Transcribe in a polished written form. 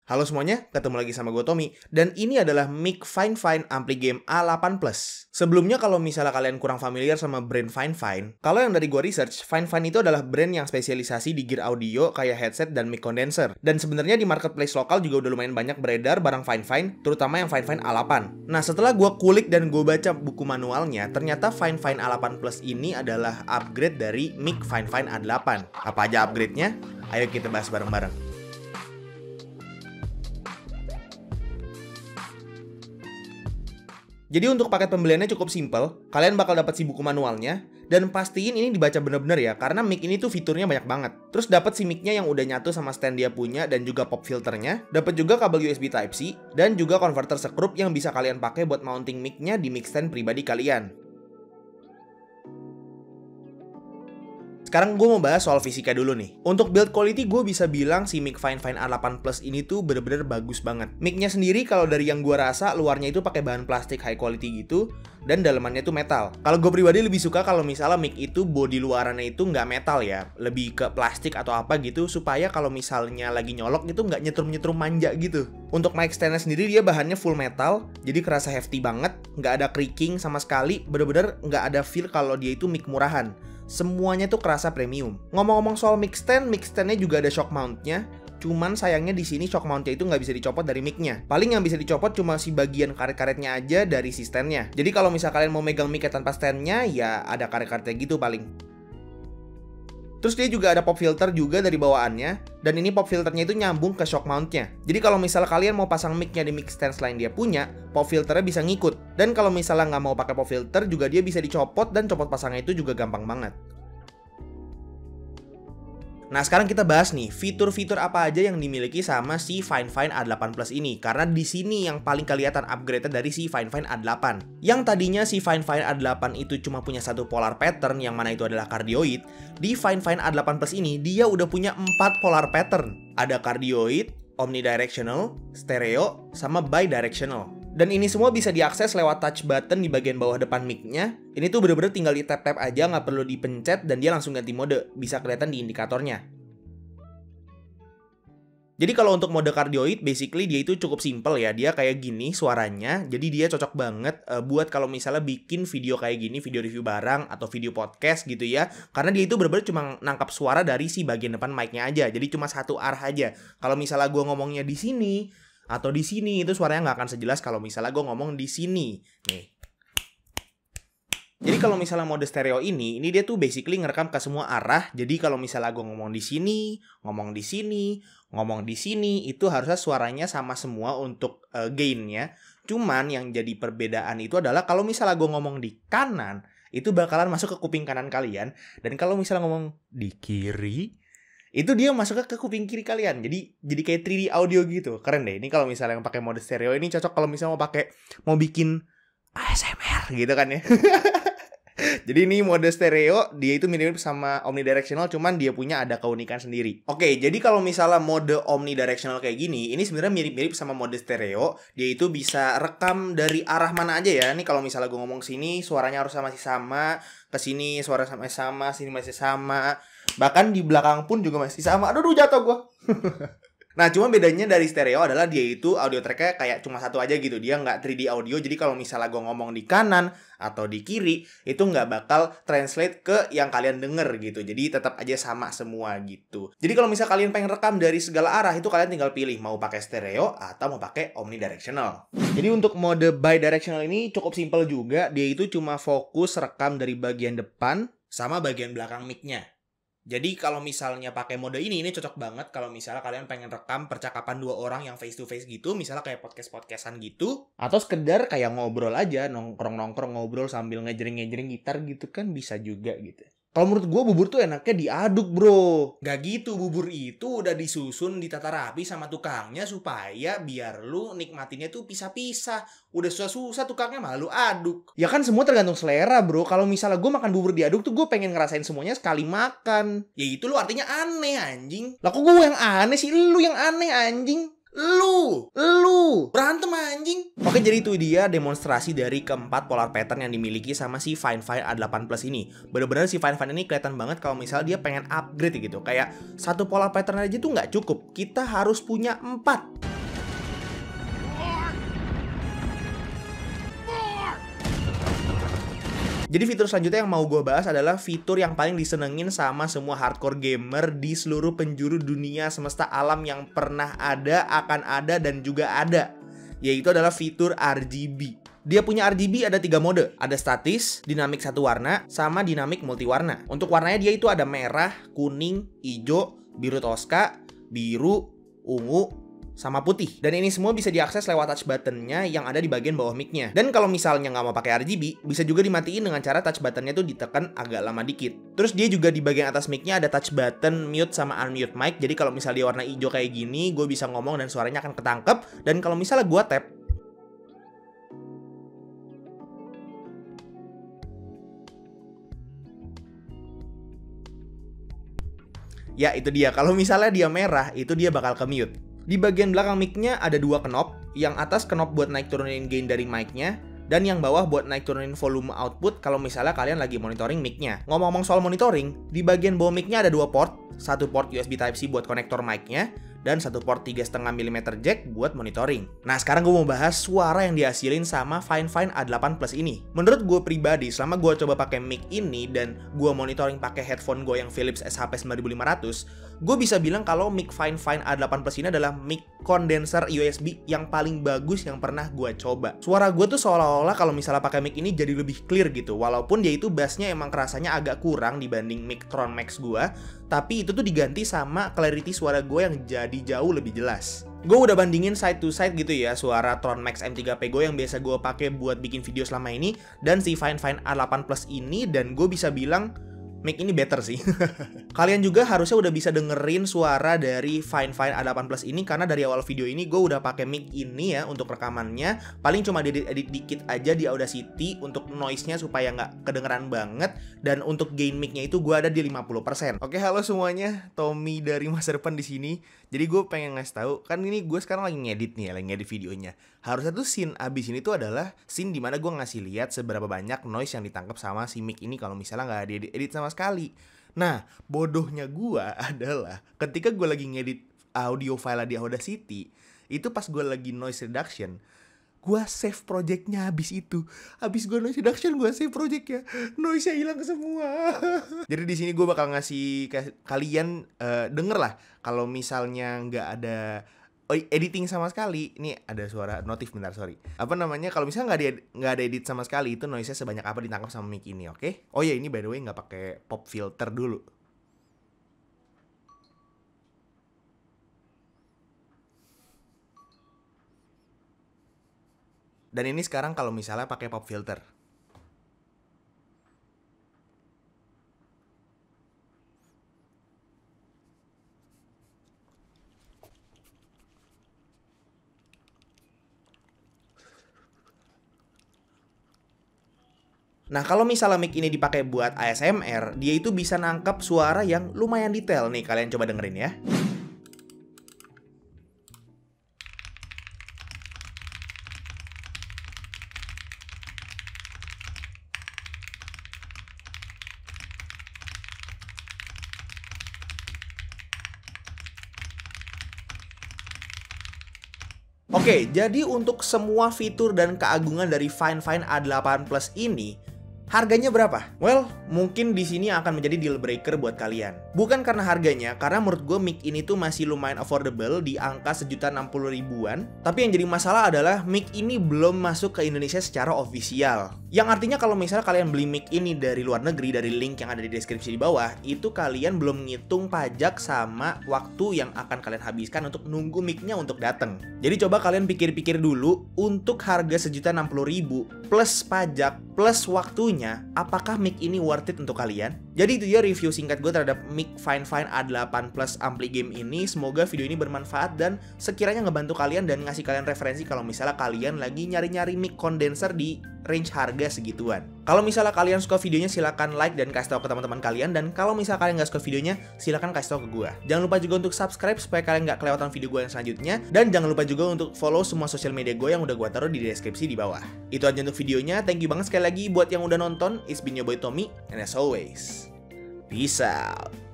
Halo semuanya, ketemu lagi sama gue Tommy. Dan ini adalah mic Fine Ampli Game A8 Plus. Sebelumnya kalau misalnya kalian kurang familiar sama brand Fine, kalau yang dari gue research, Fine itu adalah brand yang spesialisasi di gear audio kayak headset dan mic condenser. Dan sebenarnya di marketplace lokal juga udah lumayan banyak beredar barang Fine, terutama yang Fine A8. Nah setelah gue kulik dan gue baca buku manualnya, ternyata Fine A8 Plus ini adalah upgrade dari mic Fine A8. Apa aja upgrade-nya? Ayo kita bahas bareng-bareng. Jadi untuk paket pembeliannya cukup simple, kalian bakal dapat si buku manualnya, dan pastiin ini dibaca bener-bener ya, karena mic ini tuh fiturnya banyak banget. Terus dapat si mic-nya yang udah nyatu sama stand dia punya, dan juga pop filternya, dapat juga kabel USB Type-C, dan juga konverter sekrup yang bisa kalian pakai buat mounting mic-nya di mic stand pribadi kalian. Sekarang gue mau bahas soal fisika dulu nih. Untuk build quality gue bisa bilang si mic Fine A8 Plus ini tuh bener-bener bagus banget. Mic-nya sendiri kalau dari yang gue rasa luarnya itu pakai bahan plastik high quality gitu, dan dalamannya tuh metal. Kalau gue pribadi lebih suka kalau misalnya mic itu body luarannya itu nggak metal ya, lebih ke plastik atau apa gitu, supaya kalau misalnya lagi nyolok itu nggak nyetrum-nyetrum manja gitu. Untuk mic stand-nya sendiri dia bahannya full metal, jadi kerasa hefty banget, nggak ada creaking sama sekali, bener-bener nggak ada feel kalau dia itu mic murahan. Semuanya tuh kerasa premium. Ngomong-ngomong soal mic stand-nya juga ada shock mount-nya. Cuman sayangnya di sini shock mount-nya itu nggak bisa dicopot dari mic-nya. Paling yang bisa dicopot cuma si bagian karet-karetnya aja dari si stand-nya. Jadi kalau misal kalian mau megang mic tanpa stand-nya, ya ada karet-karetnya gitu paling. Terus dia juga ada pop filter juga dari bawaannya, dan ini pop filternya itu nyambung ke shock mount-nya. Jadi kalau misalnya kalian mau pasang mic-nya di mic stand selain dia punya, pop filternya bisa ngikut. Dan kalau misalnya nggak mau pakai pop filter, juga dia bisa dicopot, dan copot pasangnya itu juga gampang banget. Nah sekarang kita bahas nih fitur-fitur apa aja yang dimiliki sama si Fine A8 Plus ini, karena di sini yang paling kelihatan upgrade dari si Fine A8. Yang tadinya si Fine A8 itu cuma punya satu polar pattern yang mana itu adalah cardioid, di Fine A8 Plus ini dia udah punya 4 polar pattern. Ada cardioid, omnidirectional, stereo, sama bidirectional. Dan ini semua bisa diakses lewat touch button di bagian bawah depan mic-nya. Ini tuh bener-bener tinggal di tap-tap aja, nggak perlu dipencet, dan dia langsung ganti mode. Bisa kelihatan di indikatornya. Jadi kalau untuk mode cardioid, basically dia itu cukup simple ya. Dia kayak gini suaranya, jadi dia cocok banget buat kalau misalnya bikin video kayak gini, video review barang, atau video podcast gitu ya. Karena dia itu bener-bener cuma nangkap suara dari si bagian depan mic-nya aja. Jadi cuma satu arah aja. Kalau misalnya gue ngomongnya di sini atau di sini, itu suaranya nggak akan sejelas kalau misalnya gue ngomong di sini. Nih. Jadi kalau misalnya mode stereo ini dia tuh basically ngerekam ke semua arah. Jadi kalau misalnya gue ngomong di sini, ngomong di sini, ngomong di sini, itu harusnya suaranya sama semua untuk gain-nya. Cuman yang jadi perbedaan itu adalah kalau misalnya gue ngomong di kanan, itu bakalan masuk ke kuping kanan kalian. Dan kalau misalnya ngomong di kiri, itu dia masuknya ke kuping kiri kalian. Jadi kayak 3D audio gitu. Keren deh. Ini kalau misalnya yang pakai mode stereo ini cocok kalau misalnya mau bikin ASMR gitu kan ya. Jadi ini mode stereo, dia itu mirip sama omnidirectional, cuman dia punya ada keunikan sendiri. Oke, jadi kalau misalnya mode omnidirectional kayak gini, ini sebenarnya mirip-mirip sama mode stereo. Dia itu bisa rekam dari arah mana aja ya. Ini kalau misalnya gue ngomong sini, suaranya harus masih sama. Kesini suara masih sama, sini masih sama. Bahkan di belakang pun juga masih sama. Aduh jatuh gue. Nah cuma bedanya dari stereo adalah dia itu audio tracknya kayak cuma satu aja gitu. Dia nggak 3D audio. Jadi kalau misalnya gue ngomong di kanan atau di kiri, itu nggak bakal translate ke yang kalian denger gitu. Jadi tetap aja sama semua gitu. Jadi kalau misalnya kalian pengen rekam dari segala arah, itu kalian tinggal pilih mau pakai stereo atau mau pakai omnidirectional. Jadi untuk mode bidirectional ini cukup simple juga. Dia itu cuma fokus rekam dari bagian depan sama bagian belakang mic-nya. Jadi kalau misalnya pakai mode ini cocok banget kalau misalnya kalian pengen rekam percakapan dua orang yang face to face gitu, misalnya kayak podcast-podcastan gitu, atau sekedar kayak ngobrol aja, nongkrong-nongkrong ngobrol sambil ngejering-ngejering gitar gitu kan bisa juga gitu. Kalau menurut gue bubur tuh enaknya diaduk bro. Gak gitu, bubur itu udah disusun ditata rapi sama tukangnya supaya biar lu nikmatinnya tuh pisah-pisah. Udah susah-susah tukangnya malah lu aduk. Ya kan semua tergantung selera bro. Kalau misalnya gue makan bubur diaduk tuh gue pengen ngerasain semuanya sekali makan. Ya itu lu artinya aneh anjing. Lah kok gue yang aneh sih? Lu yang aneh anjing. Lu berantem anjing. Oke, jadi itu dia demonstrasi dari keempat polar pattern yang dimiliki sama si Fine A8 Plus ini. Bener-bener si Fine ini kelihatan banget kalau misalnya dia pengen upgrade gitu. Kayak satu polar pattern aja tuh nggak cukup, kita harus punya 4. Jadi fitur selanjutnya yang mau gue bahas adalah fitur yang paling disenengin sama semua hardcore gamer di seluruh penjuru dunia semesta alam yang pernah ada, akan ada, dan juga ada. Yaitu adalah fitur RGB. Dia punya RGB ada 3 mode. Ada statis, dinamik satu warna, sama dinamik multiwarna. Untuk warnanya dia itu ada merah, kuning, hijau, biru toska, biru, ungu, sama putih. Dan ini semua bisa diakses lewat touch buttonnya yang ada di bagian bawah mic-nya. Dan kalau misalnya nggak mau pakai RGB, bisa juga dimatiin dengan cara touch buttonnya tuh ditekan agak lama dikit. Terus dia juga di bagian atas mic-nya ada touch button mute sama unmute mic. Jadi kalau misalnya dia warna hijau kayak gini, gue bisa ngomong dan suaranya akan ketangkep. Dan kalau misalnya gue tap, ya itu dia, kalau misalnya dia merah, itu dia bakal ke mute. Di bagian belakang mic-nya ada 2 knob, yang atas knob buat naik turunin gain dari mic-nya, dan yang bawah buat naik turunin volume output kalau misalnya kalian lagi monitoring mic-nya. Ngomong-ngomong soal monitoring, di bagian bawah mic-nya ada 2 port, satu port USB Type-C buat konektor mic-nya, dan satu port 3,5 mm jack buat monitoring. Nah sekarang gue mau bahas suara yang dihasilin sama Fine A8 Plus ini. Menurut gue pribadi, selama gue coba pakai mic ini dan gue monitoring pakai headphone gue yang Philips SHP 9500, gue bisa bilang kalau mic Fine A8 Plus ini adalah mic condenser USB yang paling bagus yang pernah gue coba. Suara gue tuh seolah-olah kalau misalnya pakai mic ini jadi lebih clear gitu, walaupun dia itu bassnya emang kerasanya agak kurang dibanding mic Tron Max gue, tapi itu tuh diganti sama clarity suara gue yang jadi jauh lebih jelas. Gue udah bandingin side to side gitu ya, suara Tron Max M3P gue yang biasa gue pakai buat bikin video selama ini dan si Fine A8 Plus ini, dan gue bisa bilang mic ini better sih. Kalian juga harusnya udah bisa dengerin suara dari Fine A8 Plus ini, karena dari awal video ini gue udah pakai mic ini ya untuk rekamannya. Paling cuma edit dikit aja di Audacity untuk noise-nya supaya nggak kedengeran banget, dan untuk gain mic-nya itu gue ada di 50%. Oke, halo semuanya, Tommy dari masa depan di sini. Jadi gue pengen ngasih tahu, kan ini gue sekarang lagi ngedit nih ya, lagi ngedit videonya. Harusnya tuh scene abis ini tuh adalah scene dimana gue ngasih lihat seberapa banyak noise yang ditangkap sama si mic ini kalau misalnya nggak diedit sama sekali. Nah, bodohnya gue adalah ketika gue lagi ngedit audio file di Audacity, itu pas gue lagi noise reduction, gue save projectnya habis itu. Habis gue noise reduction, gue save projectnya, noise-nya hilang semua. Jadi di sini gue bakal ngasih kalian denger lah kalau misalnya nggak ada editing sama sekali. Ini ada suara notif, bentar, sorry. Apa namanya, kalau misalnya nggak ada edit sama sekali, itu noise-nya sebanyak apa ditangkap sama mic ini, oke? Oh ya, ini by the way nggak pakai pop filter dulu. Dan ini sekarang kalau misalnya pakai pop filter. Nah, kalau misalnya mic ini dipakai buat ASMR, dia itu bisa nangkep suara yang lumayan detail nih. Kalian coba dengerin ya. Oke, jadi untuk semua fitur dan keagungan dari Fine A8 Plus ini, harganya berapa? Well, mungkin di sini akan menjadi deal breaker buat kalian. Bukan karena harganya, karena menurut gue mic ini tuh masih lumayan affordable di angka 1.060.000-an. Tapi yang jadi masalah adalah mic ini belum masuk ke Indonesia secara ofisial. Yang artinya kalau misalnya kalian beli mic ini dari luar negeri, dari link yang ada di deskripsi di bawah, itu kalian belum ngitung pajak sama waktu yang akan kalian habiskan untuk nunggu mic-nya untuk datang. Jadi coba kalian pikir-pikir dulu, untuk harga 1.060.000 plus pajak plus waktunya, apakah mic ini worth it untuk kalian? Jadi itu dia review singkat gue terhadap mic Fine A8 Plus Ampli Game ini. Semoga video ini bermanfaat dan sekiranya ngebantu kalian dan ngasih kalian referensi kalau misalnya kalian lagi nyari-nyari mic condenser di range harga segituan. Kalau misalnya kalian suka videonya, silahkan like dan kasih tahu ke teman-teman kalian. Dan kalau misalnya kalian nggak suka videonya, silahkan kasih tahu ke gue. Jangan lupa juga untuk subscribe supaya kalian nggak kelewatan video gue yang selanjutnya. Dan jangan lupa juga untuk follow semua sosial media gue yang udah gue taruh di deskripsi di bawah. Itu aja untuk videonya. Thank you banget sekali lagi buat yang udah nonton. It's been your boy Tommy, and as always, peace out.